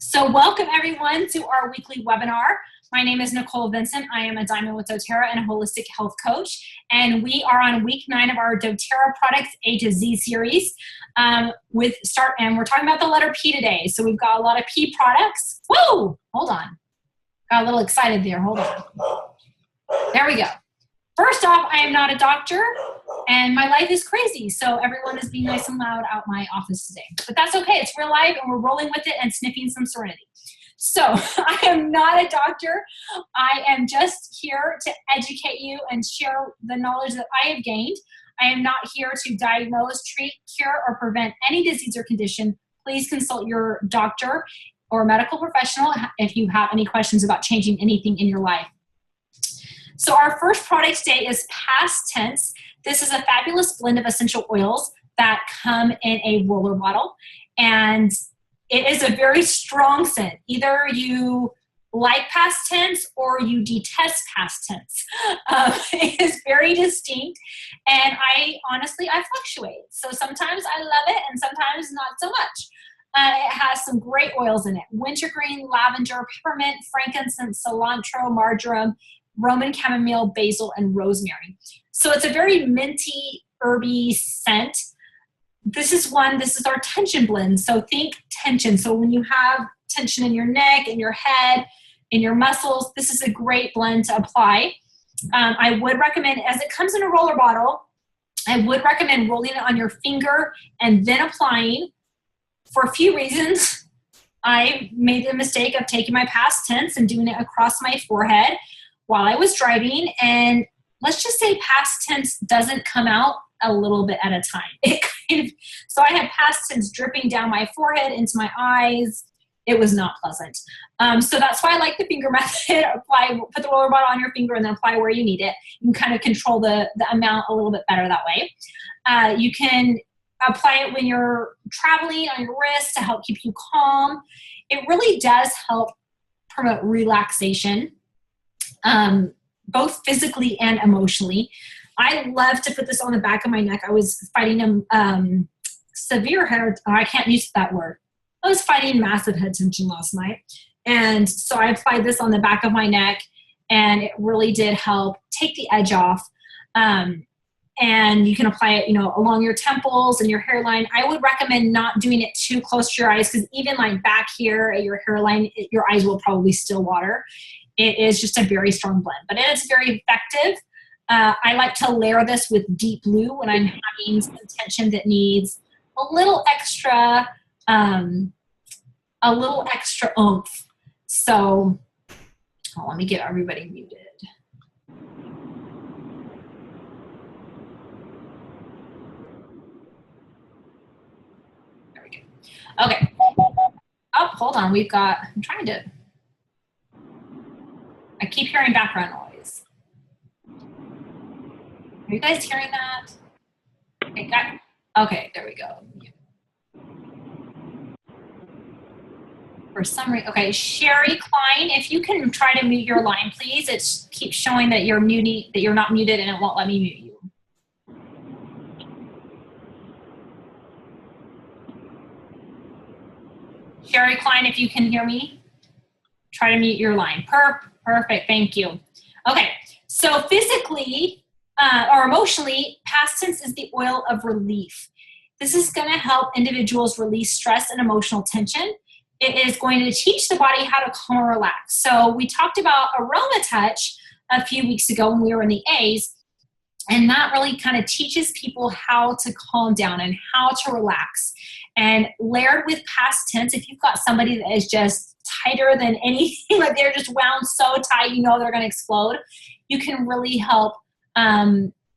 So welcome everyone to our weekly webinar. My name is Nicole Vincent. I am a Diamond with doTERRA and a holistic health coach. And we are on week 9 of our doTERRA Products A to Z series. And we're talking about the letter P today. So we've got a lot of P products. Whoa, hold on. Got a little excited there, hold on. There we go. First off, I am not a doctor and my life is crazy. So everyone is being nice and loud out my office today. But that's okay, it's real life and we're rolling with it and sniffing some serenity. So I am not a doctor. I am just here to educate you and share the knowledge that I have gained. I am not here to diagnose, treat, cure, or prevent any disease or condition. Please consult your doctor or medical professional if you have any questions about changing anything in your life. So our first product today is Past Tense. This is a fabulous blend of essential oils that come in a roller bottle. And it is a very strong scent. Either you like past tense or you detest past tense. It is very distinct. And I fluctuate. So sometimes I love it and sometimes not so much. It has some great oils in it. Wintergreen, lavender, peppermint, frankincense, cilantro, marjoram, Roman chamomile, basil, and rosemary. So it's a very minty, herby scent. This is our tension blend. So think tension. So when you have tension in your neck, in your head, in your muscles, this is a great blend to apply. I would recommend, as it comes in a roller bottle, I would recommend rolling it on your finger and then applying. For a few reasons, I made the mistake of taking my past tense and doing it across my forehead while I was driving, and let's just say past tense doesn't come out a little bit at a time. So I had past tense dripping down my forehead into my eyes. It was not pleasant. So that's why I like the finger method. Put the roller bottle on your finger and then apply where you need it. You can kind of control the amount a little bit better that way. You can apply it when you're traveling on your wrist to help keep you calm. It really does help promote relaxation. Both physically and emotionally. I love to put this on the back of my neck. I was fighting severe head, I can't use that word. I was fighting massive head tension last night. And so I applied this on the back of my neck and it really did help take the edge off. And you can apply it, along your temples and your hairline. I would recommend not doing it too close to your eyes because even like back here at your hairline, your eyes will probably still water. It is just a very strong blend, but it is very effective. I like to layer this with deep blue when I'm having some tension that needs a little extra oomph. So let me get everybody muted. There we go. Okay. Oh, hold on. I keep hearing background noise. Are you guys hearing that? Okay, there we go. For some reason, okay, Sherry Klein, if you can try to mute your line, please. It keeps showing that you're not muted and it won't let me mute you. Sherry Klein, if you can hear me, try to mute your line. Perfect, thank you. Okay, so physically or emotionally, past tense is the oil of relief. This is going to help individuals release stress and emotional tension. It is going to teach the body how to calm and relax. So we talked about Aroma Touch a few weeks ago when we were in the A's, and that really kind of teaches people how to calm down and how to relax. And layered with past tense, if you've got somebody that is just tighter than anything, like they're just wound so tight, they're going to explode, you can really help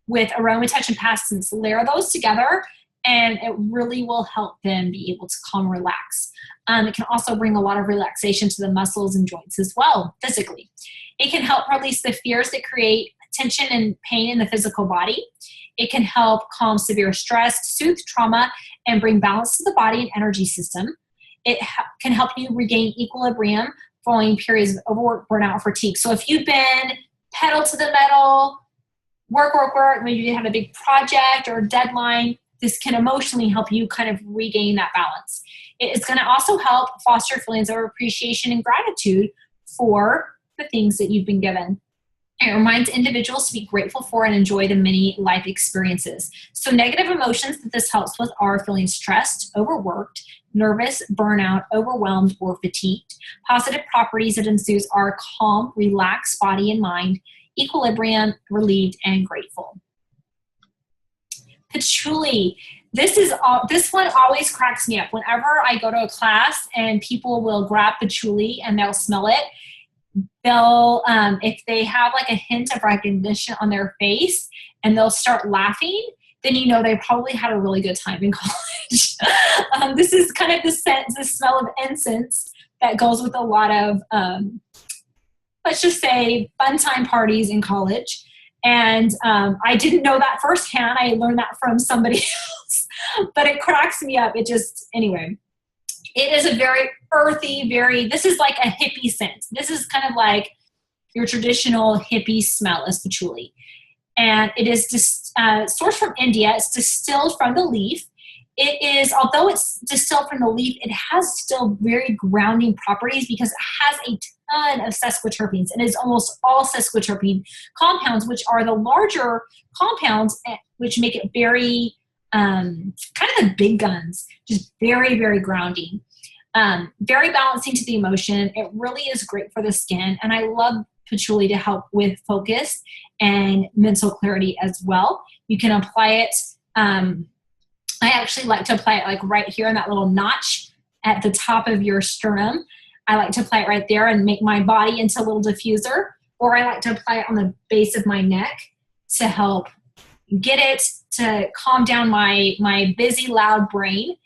with Aroma Touch and Past Tense. Layer those together and it really will help them be able to calm and relax. It can also bring a lot of relaxation to the muscles and joints as well, physically. It can help release the fears that create tension and pain in the physical body. It can help calm severe stress, soothe trauma, and bring balance to the body and energy system. It can help you regain equilibrium following periods of overwork, burnout, or fatigue. So if you've been pedal to the metal, work, maybe you have a big project or deadline, this can emotionally help you kind of regain that balance. It is going to also help foster feelings of appreciation and gratitude for the things that you've been given. It reminds individuals to be grateful for and enjoy the many life experiences. So negative emotions that this helps with are feeling stressed, overworked, nervous, burnout, overwhelmed, or fatigued. Positive properties that ensues are calm, relaxed body and mind, equilibrium, relieved, and grateful. Patchouli. This one always cracks me up. Whenever I go to a class and people will grab patchouli and they'll smell it, they'll, if they have like a hint of recognition on their face and they'll start laughing, then you know they probably had a really good time in college. This is kind of the smell of incense that goes with a lot of, let's just say, fun time parties in college. And I didn't know that firsthand. I learned that from somebody else, but it cracks me up. Anyway. It is a very earthy, this is like a hippie scent. This is kind of like your traditional hippie smell is patchouli. And it is sourced from India. It's distilled from the leaf. It is, although it's distilled from the leaf, it has still very grounding properties because it has a ton of sesquiterpenes. It is almost all sesquiterpene compounds, which are the larger compounds, which make it very, kind of the big guns, just very, very grounding. Very balancing to the emotion. It really is great for the skin. And I love patchouli to help with focus and mental clarity as well. You can apply it. I actually like to apply it like right here in that little notch at the top of your sternum. I like to apply it right there and make my body into a little diffuser. Or I like to apply it on the base of my neck to help get it to calm down my busy, loud brain.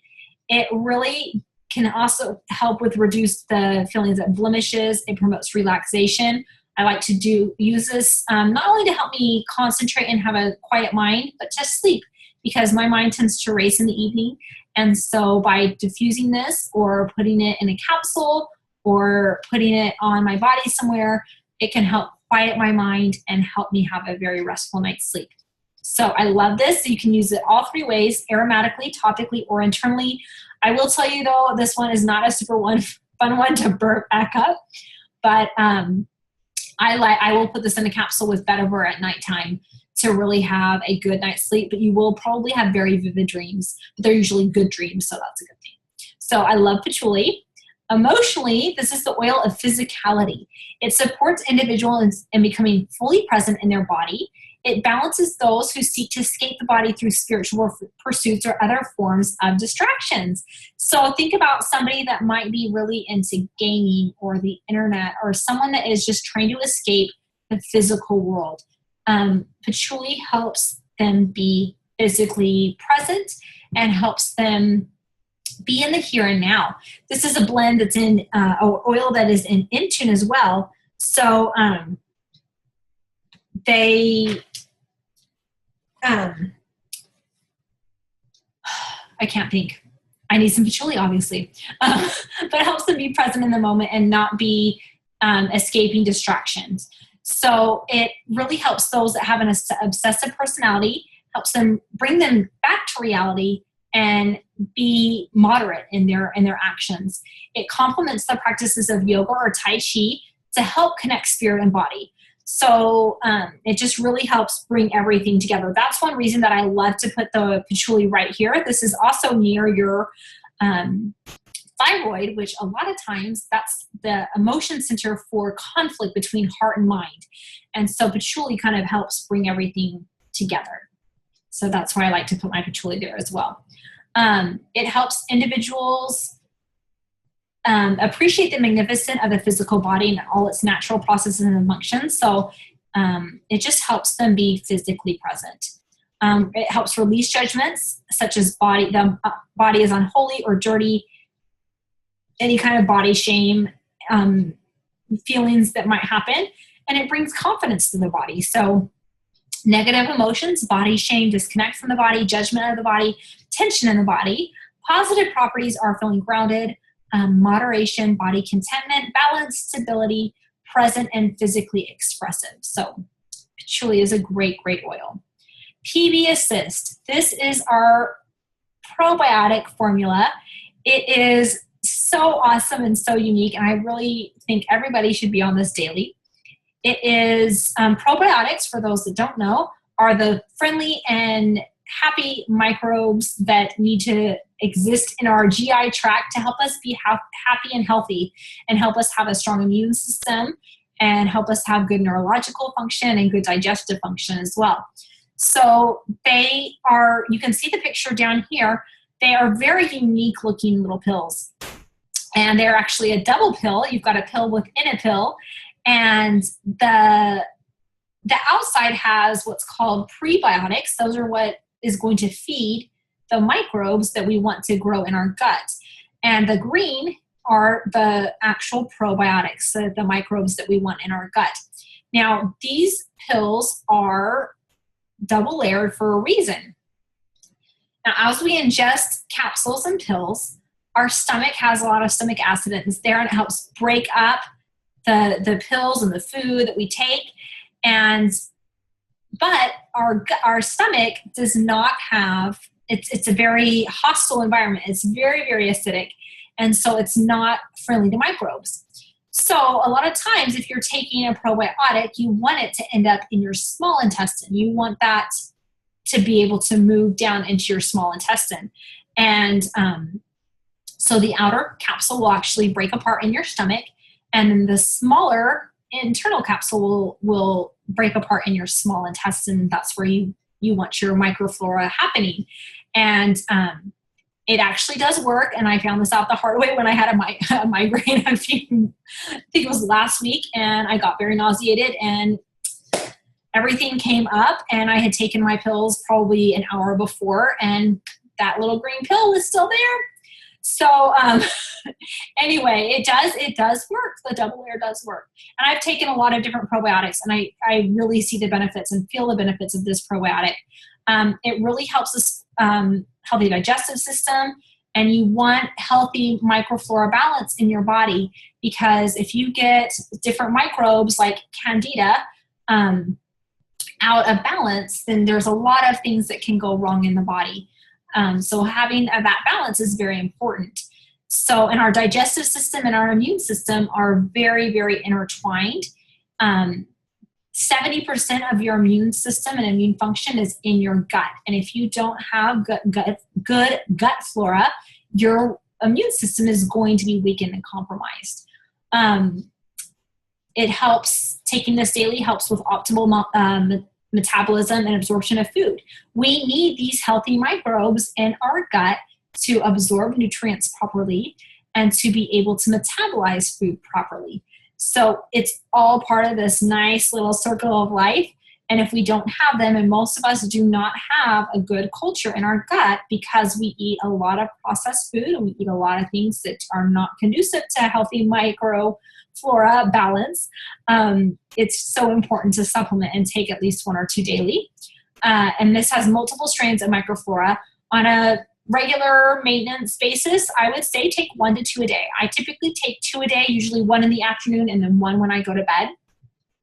It really can also help with reduce the feelings of blemishes. It promotes relaxation. I like to use this not only to help me concentrate and have a quiet mind, but to sleep because my mind tends to race in the evening. And so by diffusing this or putting it in a capsule or putting it on my body somewhere, it can help quiet my mind and help me have a very restful night's sleep. So I love this. You can use it all three ways, aromatically, topically, or internally. I will tell you though, this one is not a super fun one to burp back up, but I will put this in a capsule with Vetiver at nighttime to really have a good night's sleep, but you will probably have very vivid dreams, but they're usually good dreams, so that's a good thing. So I love patchouli. Emotionally, this is the oil of physicality. It supports individuals in becoming fully present in their body. It balances those who seek to escape the body through spiritual pursuits or other forms of distractions. So think about somebody that might be really into gaming or the internet or someone that is just trying to escape the physical world. Patchouli helps them be physically present and helps them be in the here and now. This is a blend that's in oil that is in Intune as well. So I can't think. I need some patchouli, obviously. But it helps them be present in the moment and not be escaping distractions. So it really helps those that have an obsessive personality, helps them bring them back to reality and be moderate in their actions. It complements the practices of yoga or Tai Chi to help connect spirit and body. So it just really helps bring everything together. That's one reason that I love to put the patchouli right here. This is also near your thyroid, which a lot of times that's the emotion center for conflict between heart and mind. And so patchouli kind of helps bring everything together. So that's why I like to put my patchouli there as well. It helps individuals appreciate the magnificence of the physical body and all its natural processes and functions. So it just helps them be physically present. It helps release judgments such as the body is unholy or dirty, any kind of body shame, feelings that might happen, and it brings confidence to the body. So negative emotions, body shame, disconnect from the body, judgment of the body, tension in the body. Positive properties are feeling grounded, moderation, body contentment, balance, stability, present, and physically expressive. So patchouli is a great, great oil. PB Assist. This is our probiotic formula. It is so awesome and so unique, and I really think everybody should be on this daily. It is probiotics, for those that don't know, are the friendly and happy microbes that need to exist in our GI tract to help us be happy and healthy, and help us have a strong immune system, and help us have good neurological function and good digestive function as well. So they are, you can see the picture down here, they are very unique looking little pills. And they're actually a double pill. You've got a pill within a pill. And the outside has what's called prebiotics. Those are what is going to feed the microbes that we want to grow in our gut. And the green are the actual probiotics, so the microbes that we want in our gut. Now, these pills are double layered for a reason. Now, as we ingest capsules and pills, our stomach has a lot of stomach acid in there, and it helps break up the pills and the food that we take. But our stomach does not have, it's a very hostile environment. It's very, very acidic. And so it's not friendly to microbes. So a lot of times if you're taking a probiotic, you want it to end up in your small intestine. You want that to be able to move down into your small intestine. And so the outer capsule will actually break apart in your stomach, and then the smaller internal capsule will break apart in your small intestine. That's where you want your microflora happening. And it actually does work, and I found this out the hard way when I had a migraine I think it was last week, and I got very nauseated, and everything came up, and I had taken my pills probably an hour before, and that little green pill was still there. So anyway, it does work. The double layer does work. And I've taken a lot of different probiotics, and I really see the benefits and feel the benefits of this probiotic. It really helps us healthy digestive system, and you want healthy microflora balance in your body, because if you get different microbes like Candida out of balance, then there's a lot of things that can go wrong in the body. So having that balance is very important. So, and our digestive system and our immune system are very, very intertwined. 70% of your immune system and immune function is in your gut. And if you don't have good gut flora, your immune system is going to be weakened and compromised. It helps, taking this daily helps with optimal metabolism and absorption of food. We need these healthy microbes in our gut to absorb nutrients properly and to be able to metabolize food properly. So it's all part of this nice little circle of life. And if we don't have them, and most of us do not have a good culture in our gut because we eat a lot of processed food and we eat a lot of things that are not conducive to healthy microflora balance, it's so important to supplement and take at least 1 or 2 daily. And this has multiple strains of microflora. On a regular maintenance basis, I would say take 1 to 2 a day. I typically take 2 a day, usually 1 in the afternoon and then 1 when I go to bed.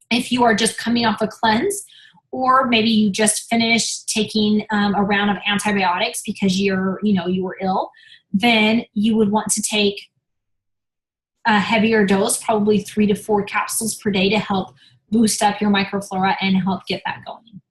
If you are just coming off a cleanse, or maybe you just finished taking a round of antibiotics because you were ill, then you would want to take a heavier dose, probably 3 to 4 capsules per day, to help boost up your microflora and help get that going.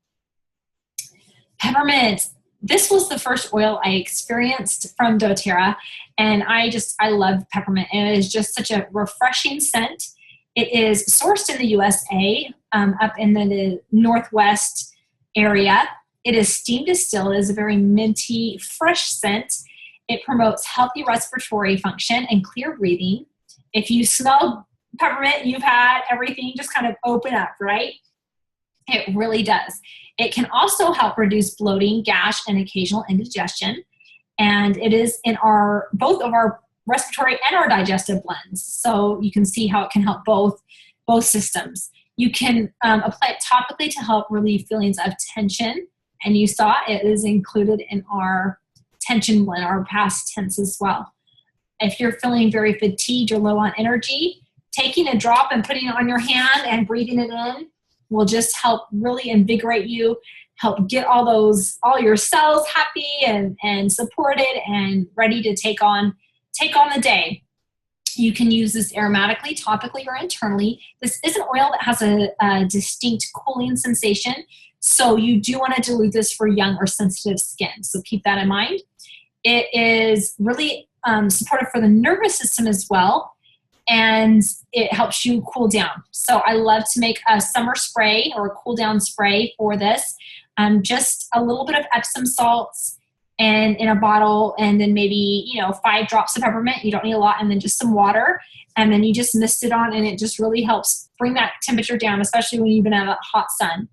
Peppermint. This was the first oil I experienced from doTERRA, and I love peppermint. And it is just such a refreshing scent. It is sourced in the USA, up in the Northwest area. It is steam distilled. It is a very minty, fresh scent. It promotes healthy respiratory function and clear breathing. If you smell peppermint, you've had everything just kind of open up, right? It really does. It can also help reduce bloating, gash, and occasional indigestion. And it is in both of our respiratory and our digestive blends. So you can see how it can help both systems. You can apply it topically to help relieve feelings of tension. And you saw it is included in our tension blend, our past tense as well. If you're feeling very fatigued or low on energy, taking a drop and putting it on your hand and breathing it in will just help really invigorate you, help get all your cells happy and supported and ready to take on take on the day. You can use this aromatically, topically, or internally. This is an oil that has a distinct cooling sensation, so you do want to dilute this for young or sensitive skin, so keep that in mind. It is really supportive for the nervous system as well, and it helps you cool down. So I love to make a summer spray or a cool down spray for this. Just a little bit of Epsom salts and in a bottle, and then maybe 5 drops of peppermint. You don't need a lot, and then just some water, and then you just mist it on, and it just really helps bring that temperature down, especially when you've been out of hot sun.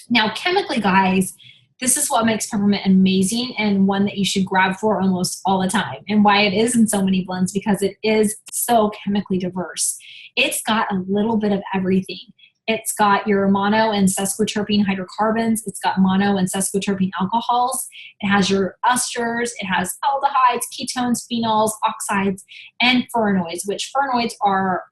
Now, chemically, guys, this is what makes peppermint amazing, and one that you should grab for almost all the time, and why it is in so many blends, because it is so chemically diverse. It's got a little bit of everything. It's got your mono and sesquiterpene hydrocarbons. It's got mono and sesquiterpene alcohols. It has your esters. It has aldehydes, ketones, phenols, oxides, and fernoids, which fernoids are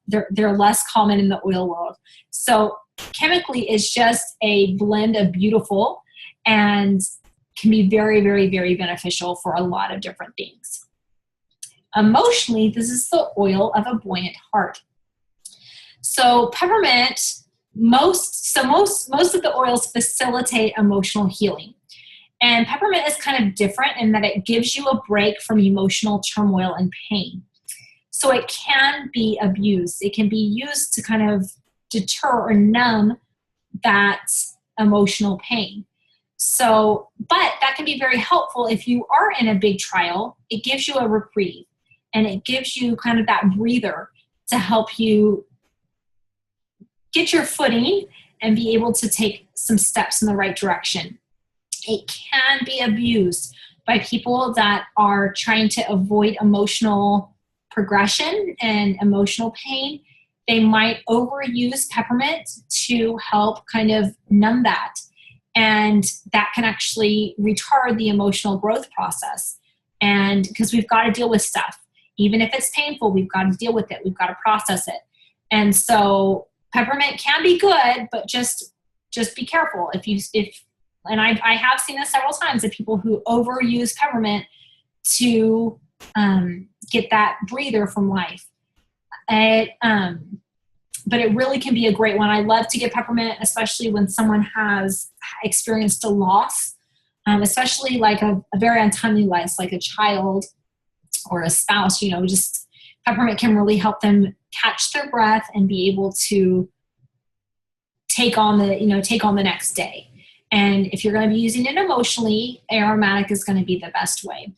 they're less common in the oil world. So chemically, it's just a blend of beautiful and can be very, very, very beneficial for a lot of different things. Emotionally, this is the oil of a buoyant heart. So peppermint, most of the oils facilitate emotional healing. And peppermint is kind of different in that it gives you a break from emotional turmoil and pain. So it can be abused. It can be used to kind of deter or numb that emotional pain. So, but that can be very helpful if you are in a big trial. It gives you a reprieve, and it gives you kind of that breather to help you get your footing and be able to take some steps in the right direction. It can be abused by people that are trying to avoid emotional progression and emotional pain. They might overuse peppermint to help kind of numb that. And that can actually retard the emotional growth process. And because we've got to deal with stuff. Even if it's painful, we've got to deal with it. We've got to process it. And so peppermint can be good, but just be careful. And I have seen this several times of people who overuse peppermint to get that breather from life. But it really can be a great one. I love to get peppermint, especially when someone has experienced a loss, especially like a very untimely loss, like a child or a spouse. Just peppermint can really help them catch their breath and be able to take on the next day. And if you're going to be using it emotionally, aromatic is going to be the best way.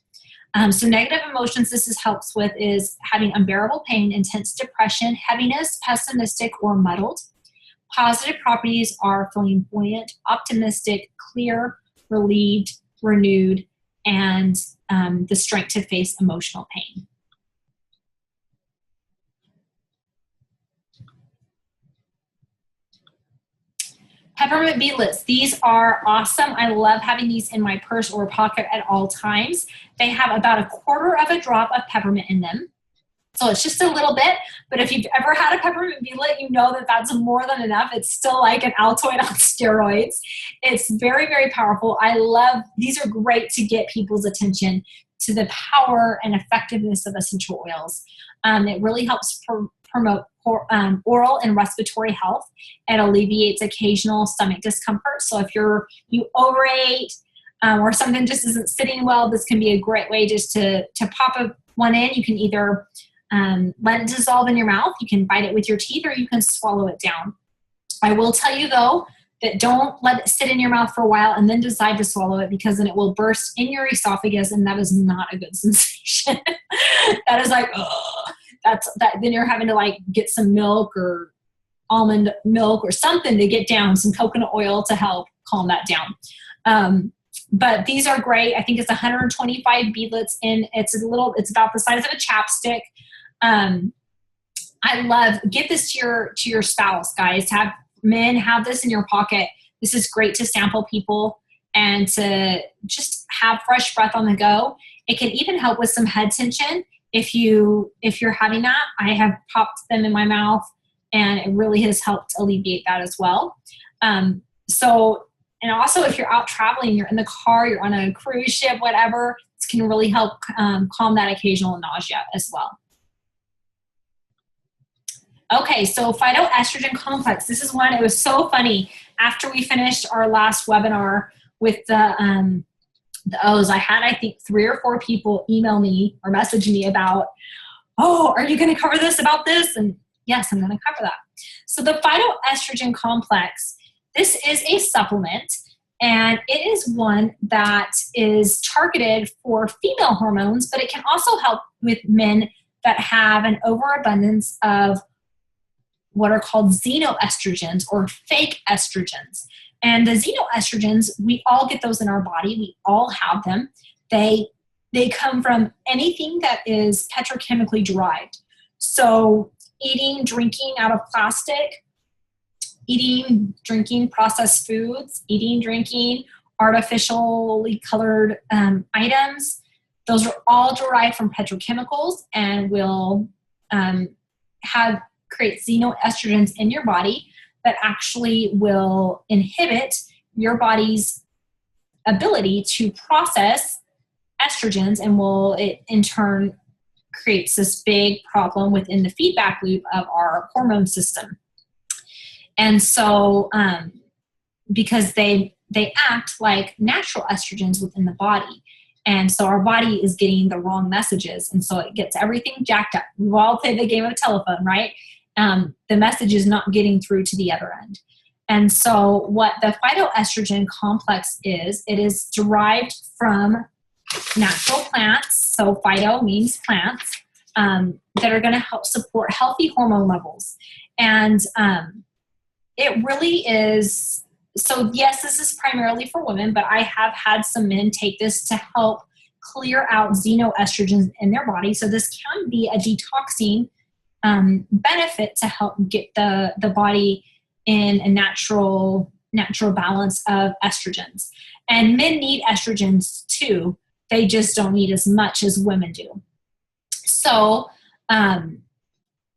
So negative emotions helps with is having unbearable pain, intense depression, heaviness, pessimistic, or muddled. Positive properties are feeling buoyant, optimistic, clear, relieved, renewed, and the strength to face emotional pain. Peppermint beadlets. These are awesome. I love having these in my purse or pocket at all times. They have about 1/4 of a drop of peppermint in them. So it's just a little bit, but if you've ever had a peppermint beadlet, you know that that's more than enough. It's still like an Altoid on steroids. It's very, very powerful. These are great to get people's attention to the power and effectiveness of essential oils. It really helps promote oral and respiratory health. It alleviates occasional stomach discomfort. So if you overate or something just isn't sitting well, this can be a great way just to pop one in. You can either let it dissolve in your mouth. You can bite it with your teeth, or you can swallow it down. I will tell you though, that don't let it sit in your mouth for a while and then decide to swallow it, because then it will burst in your esophagus, and that is not a good sensation. That is like, ugh. Then you're having to like get some milk or almond milk or something to get down, some coconut oil to help calm that down. But these are great. I think it's 125 beadlets in. It's about the size of a chapstick. Give this to your spouse, guys. Have men have this in your pocket. This is great to sample people and to just have fresh breath on the go. It can even help with some head tension. If you're having that, I have popped them in my mouth, and it really has helped alleviate that as well. And also if you're out traveling, you're in the car, you're on a cruise ship, whatever, it's can really help calm that occasional nausea as well. Okay, so Phytoestrogen Complex. This is one, it was so funny. After we finished our last webinar with the O's, I had, I think, 3 or 4 people email me or message me about, oh, are you going to cover this about this? And yes, I'm going to cover that. So the Phytoestrogen Complex, this is a supplement, and it is one that is targeted for female hormones, but it can also help with men that have an overabundance of what are called xenoestrogens or fake estrogens. And the xenoestrogens, we all get those in our body. We all have them. They come from anything that is petrochemically derived. So eating, drinking out of plastic, eating, drinking processed foods, eating, drinking artificially colored items, those are all derived from petrochemicals and will create xenoestrogens in your body that actually will inhibit your body's ability to process estrogens, and it in turn creates this big problem within the feedback loop of our hormone system. And so because they act like natural estrogens within the body. And so our body is getting the wrong messages. And so it gets everything jacked up. We've all played the game of telephone, right? The message is not getting through to the other end. And so what the phytoestrogen complex is, it is derived from natural plants. So phyto means plants that are going to help support healthy hormone levels. And it really is, so yes, this is primarily for women, but I have had some men take this to help clear out xenoestrogens in their body. So this can be a detoxing benefit to help get the body in a natural balance of estrogens. And men need estrogens too. They just don't need as much as women do. So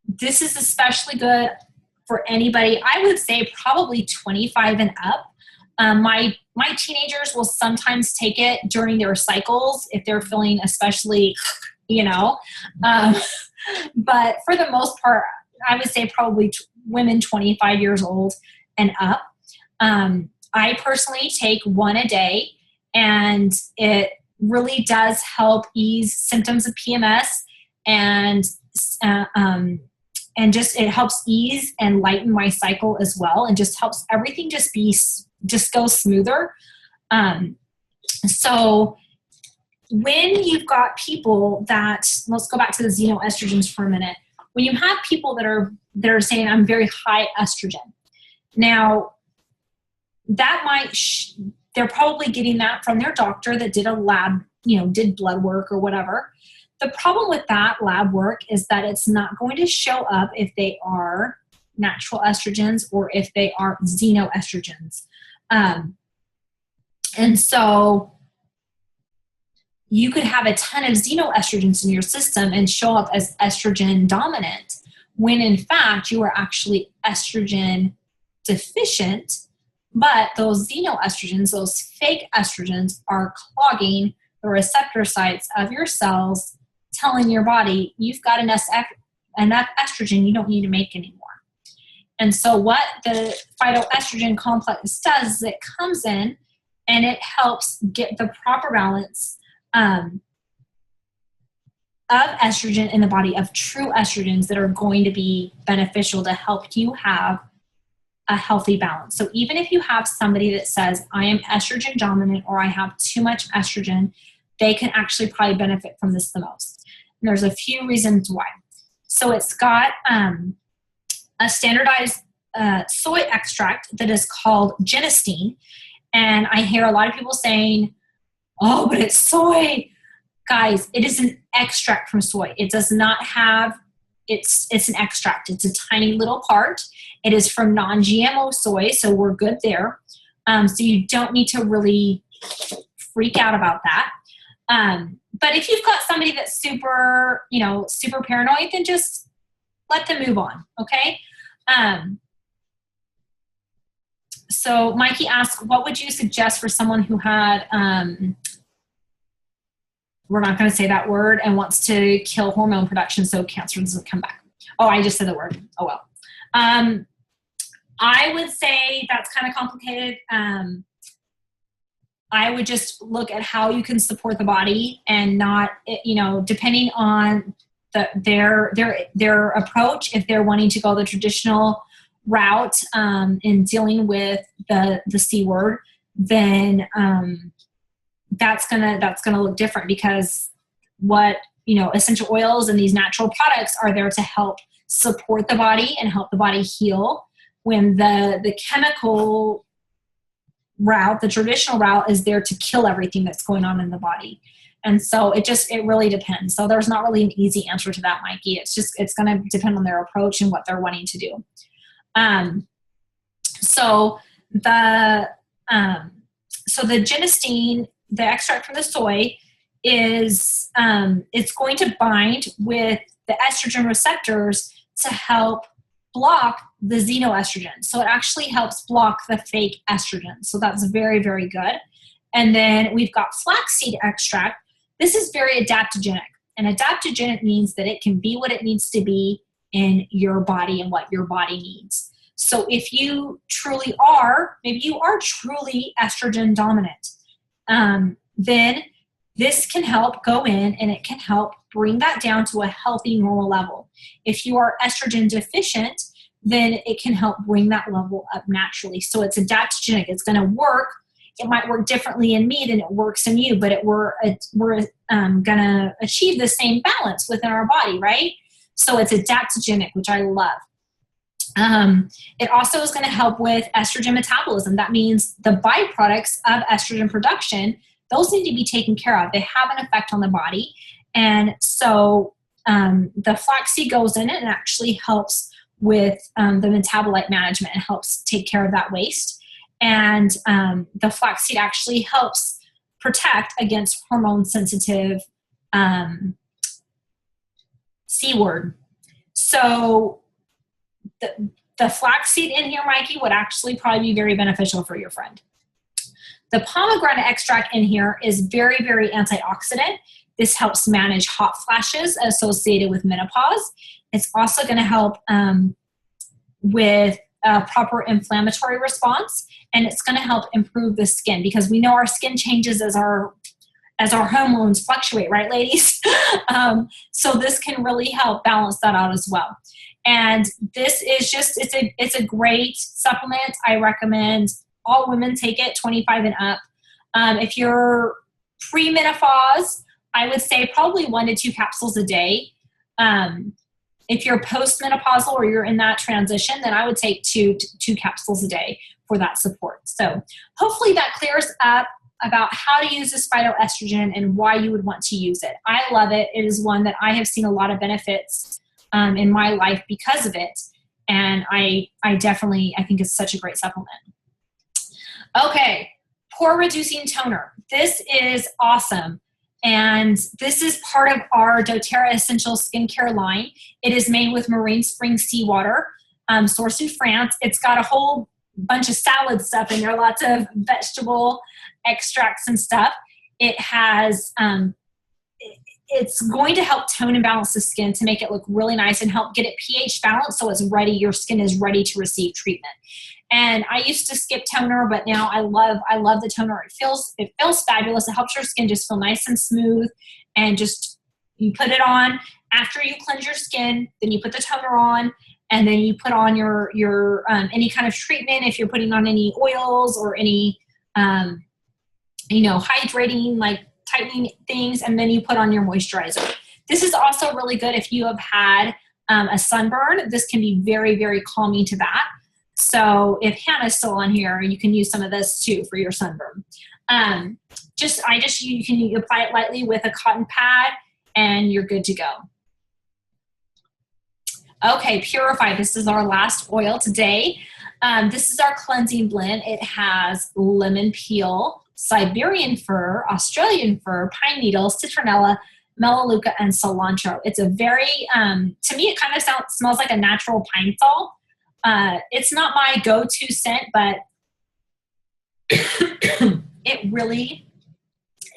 this is especially good for anybody, I would say probably 25 and up. My teenagers will sometimes take it during their cycles if they're feeling especially, but for the most part, I would say probably women 25 years old and up. I personally take one a day, and it really does help ease symptoms of PMS, and just it helps ease and lighten my cycle as well, and just helps everything just go smoother. So when you've got people that, let's go back to the xenoestrogens for a minute. When you have people that are saying I'm very high estrogen, now that they're probably getting that from their doctor that did a lab, did blood work or whatever. The problem with that lab work is that it's not going to show up if they are natural estrogens or if they are xenoestrogens. And so you could have a ton of xenoestrogens in your system and show up as estrogen dominant, when in fact you are actually estrogen deficient, but those xenoestrogens, those fake estrogens, are clogging the receptor sites of your cells, telling your body you've got enough estrogen, you don't need to make anymore. And so what the phytoestrogen complex does is it comes in and it helps get the proper balance of estrogen in the body, of true estrogens that are going to be beneficial to help you have a healthy balance. So even if you have somebody that says, I am estrogen dominant or I have too much estrogen, they can actually probably benefit from this the most. And there's a few reasons why. So it's got a standardized soy extract that is called genistein. And I hear a lot of people saying, oh, but it's soy. Guys, it is an extract from soy. It does not have, it's an extract. It's a tiny little part. It is from non-GMO soy, so we're good there. So you don't need to really freak out about that. But if you've got somebody that's super paranoid, then just let them move on, okay? So Mikey asked, what would you suggest for someone who had we're not going to say that word, and wants to kill hormone production so cancer doesn't come back. Oh, I just said the word. Oh, well. I would say that's kind of complicated. I would just look at how you can support the body and not, you know, depending on their approach. If they're wanting to go the traditional route in dealing with the C word, then that's gonna look different, because what, you know, essential oils and these natural products are there to help support the body and help the body heal, when the chemical route, the traditional route, is there to kill everything that's going on in the body. And so it really depends. So there's not really an easy answer to that, Mikey. It's going to depend on their approach and what they're wanting to do. So the genistein, the extract from the soy, is it's going to bind with the estrogen receptors to help block the xenoestrogen. So it actually helps block the fake estrogen. So that's very, very good. And then we've got flaxseed extract. This is very adaptogenic. And adaptogenic means that it can be what it needs to be in your body and what your body needs. So if you truly are, maybe you are truly estrogen dominant, then this can help go in and it can help bring that down to a healthy, normal level. If you are estrogen deficient, then it can help bring that level up naturally. So it's adaptogenic. It's going to work. It might work differently in me than it works in you, but we're going to achieve the same balance within our body, right? So it's adaptogenic, which I love. It also is going to help with estrogen metabolism. That means the byproducts of estrogen production, those need to be taken care of. They have an effect on the body. And so the flaxseed goes in it and actually helps with the metabolite management. It helps take care of that waste. And the flaxseed actually helps protect against hormone-sensitive C word. So the flaxseed in here, Mikey, would actually probably be very beneficial for your friend. The pomegranate extract in here is very, very antioxidant. This helps manage hot flashes associated with menopause. It's also going to help with a proper inflammatory response, and it's going to help improve the skin, because we know our skin changes as our hormones fluctuate, right, ladies? So this can really help balance that out as well. And this is just, it's a great supplement. I recommend all women take it, 25 and up. If you're pre-menopause, I would say probably 1 to 2 capsules a day. If you're post-menopausal or you're in that transition, then I would take two capsules a day for that support. So hopefully that clears up about how to use this phytoestrogen and why you would want to use it. I love it. It is one that I have seen a lot of benefits in my life because of it. And I think it's such a great supplement. Okay, pore reducing toner. This is awesome. And this is part of our doTERRA Essential Skincare line. It is made with marine spring seawater, sourced in France. It's got a whole bunch of salad stuff in there, lots of vegetable extracts and stuff. It has, it's going to help tone and balance the skin to make it look really nice and help get it pH balanced so it's ready, your skin is ready to receive treatment. And I used to skip toner, but now I love the toner. It feels fabulous. It helps your skin just feel nice and smooth. And just, you put it on after you cleanse your skin, then you put the toner on, and then you put on your any kind of treatment if you're putting on any oils or any hydrating, like tightening things, and then you put on your moisturizer. This is also really good if you have had a sunburn. This can be very, very calming to that. So if Hannah's still on here, you can use some of this too for your sunburn. You can apply it lightly with a cotton pad and you're good to go. Okay, Purify. This is our last oil today. This is our cleansing blend. It has lemon peel, Siberian fir, Australian fir, pine needles, citronella, melaleuca, and cilantro. It's a very, to me, it kind of smells like a natural pine sol. It's not my go-to scent, but it really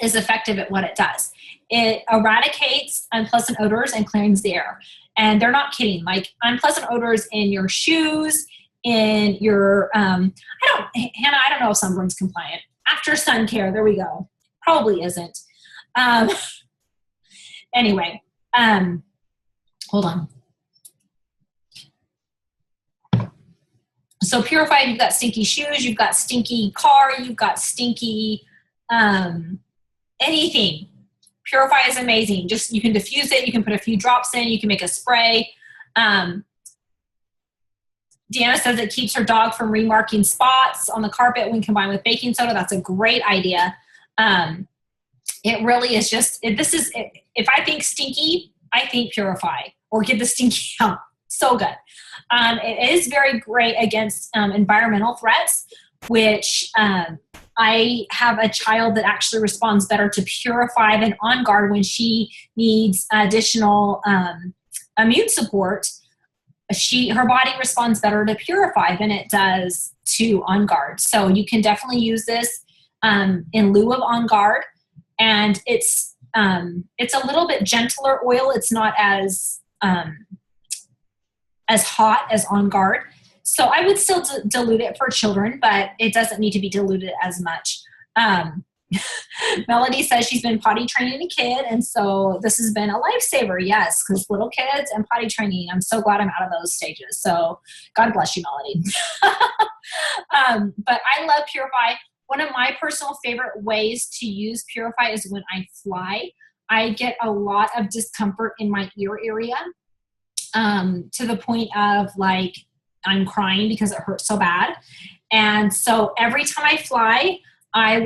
is effective at what it does. It eradicates unpleasant odors and cleans the air. And they're not kidding. Like unpleasant odors in your shoes, in your, Hannah, I don't know if sunburn's compliant. After sun care, there we go. Probably isn't. Anyway, hold on. So Purify, you've got stinky shoes, you've got stinky car, you've got stinky anything. Purify is amazing. Just, you can diffuse it, you can put a few drops in, you can make a spray. Deanna says it keeps her dog from remarking spots on the carpet when combined with baking soda. That's a great idea. It really is just, if I think stinky, I think Purify, or get the stinky out. So good. It is very great against environmental threats, which I have a child that actually responds better to Purify than On Guard when she needs additional immune support. Her body responds better to Purify than it does to On Guard. So you can definitely use this in lieu of On Guard. And it's a little bit gentler oil. It's not as hot as On Guard. So I would still dilute it for children, but it doesn't need to be diluted as much. Melody says she's been potty training a kid, and so this has been a lifesaver. Yes, because little kids and potty training, I'm so glad I'm out of those stages. So God bless you, Melody. But I love Purify. One of my personal favorite ways to use Purify is when I fly. I get a lot of discomfort in my ear area, to the point of like I'm crying because it hurts so bad. And so every time I fly, I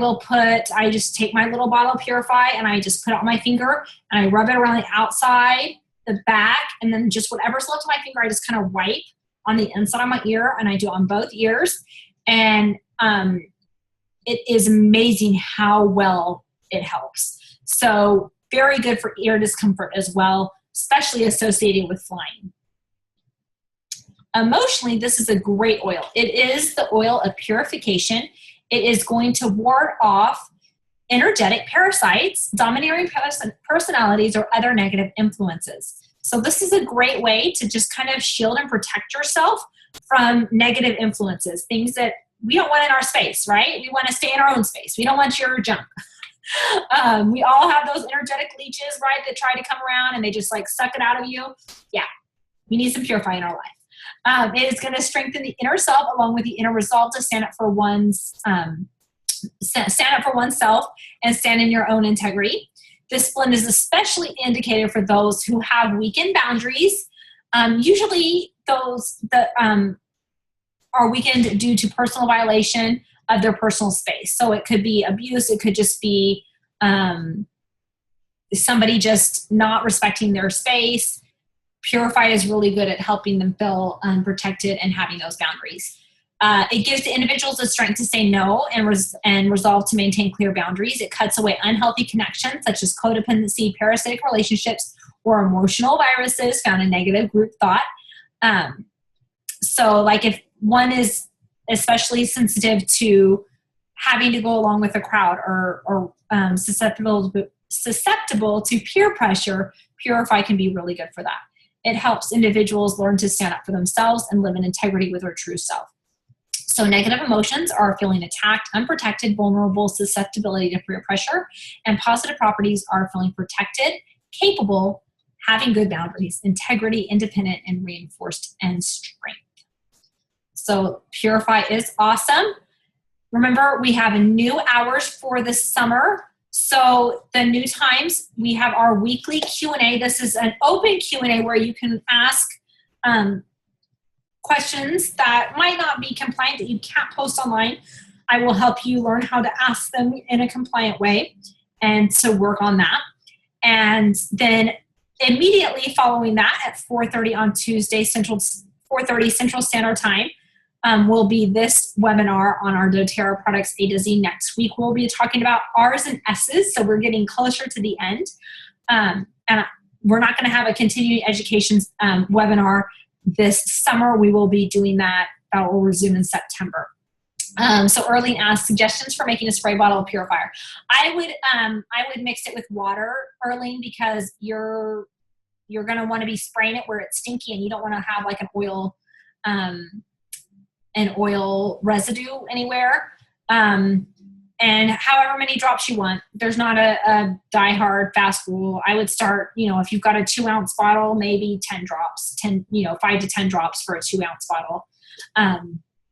just take my little bottle of Purify and I just put it on my finger and I rub it around the outside, the back, and then just whatever's left of my finger, I just kind of wipe on the inside of my ear, and I do it on both ears. And it is amazing how well it helps. So very good for ear discomfort as well, especially associated with flying. Emotionally, this is a great oil. It is the oil of purification. It is going to ward off energetic parasites, domineering personalities, or other negative influences. So this is a great way to just kind of shield and protect yourself from negative influences, things that we don't want in our space, right? We want to stay in our own space. We don't want your junk. We all have those energetic leeches, right, that try to come around and they just like suck it out of you. Yeah, we need some Purify in our life. It is going to strengthen the inner self along with the inner resolve to stand up for oneself and stand in your own integrity. This blend is especially indicated for those who have weakened boundaries. Usually those that are weakened due to personal violation of their personal space. So it could be abuse. It could just be somebody just not respecting their space. Purify is really good at helping them feel protected and having those boundaries. It gives the individuals the strength to say no and resolve to maintain clear boundaries. It cuts away unhealthy connections such as codependency, parasitic relationships, or emotional viruses found in negative group thought. So like if one is especially sensitive to having to go along with a crowd or susceptible to peer pressure, Purify can be really good for that. It helps individuals learn to stand up for themselves and live in integrity with their true self. So negative emotions are feeling attacked, unprotected, vulnerable, susceptibility to peer pressure, and positive properties are feeling protected, capable, having good boundaries, integrity, independent, and reinforced, and strength. So Purify is awesome. Remember, we have new hours for this summer. So the new times, we have our weekly Q&A. This is an open Q&A where you can ask questions that might not be compliant, that you can't post online. I will help you learn how to ask them in a compliant way and to work on that. And then immediately following that at 4:30 on Tuesday, 4:30 Central Standard Time, will be this webinar on our doTERRA products A to Z. Next week, we'll be talking about R's and S's, so we're getting closer to the end. And we're not going to have a continuing education webinar this summer. We will be doing that. That will resume in September. So Erlene asked suggestions for making a spray bottle of purifier. I would mix it with water, Erlene, because you're going to want to be spraying it where it's stinky, and you don't want to have like an oil residue anywhere. And however many drops you want. There's not a die-hard fast rule. I would start, if you've got a 2-ounce bottle, maybe 10 drops, 5 to 10 drops for a 2-ounce bottle.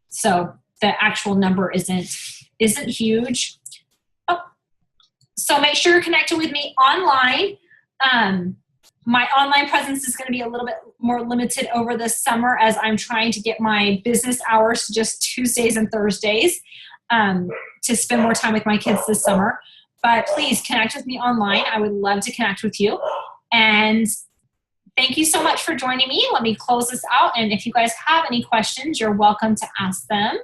So the actual number isn't huge. Oh, so make sure you're connected with me online. My online presence is going to be a little bit more limited over the summer, as I'm trying to get my business hours to just Tuesdays and Thursdays to spend more time with my kids this summer. But please connect with me online. I would love to connect with you. And thank you so much for joining me. Let me close this out. And if you guys have any questions, you're welcome to ask them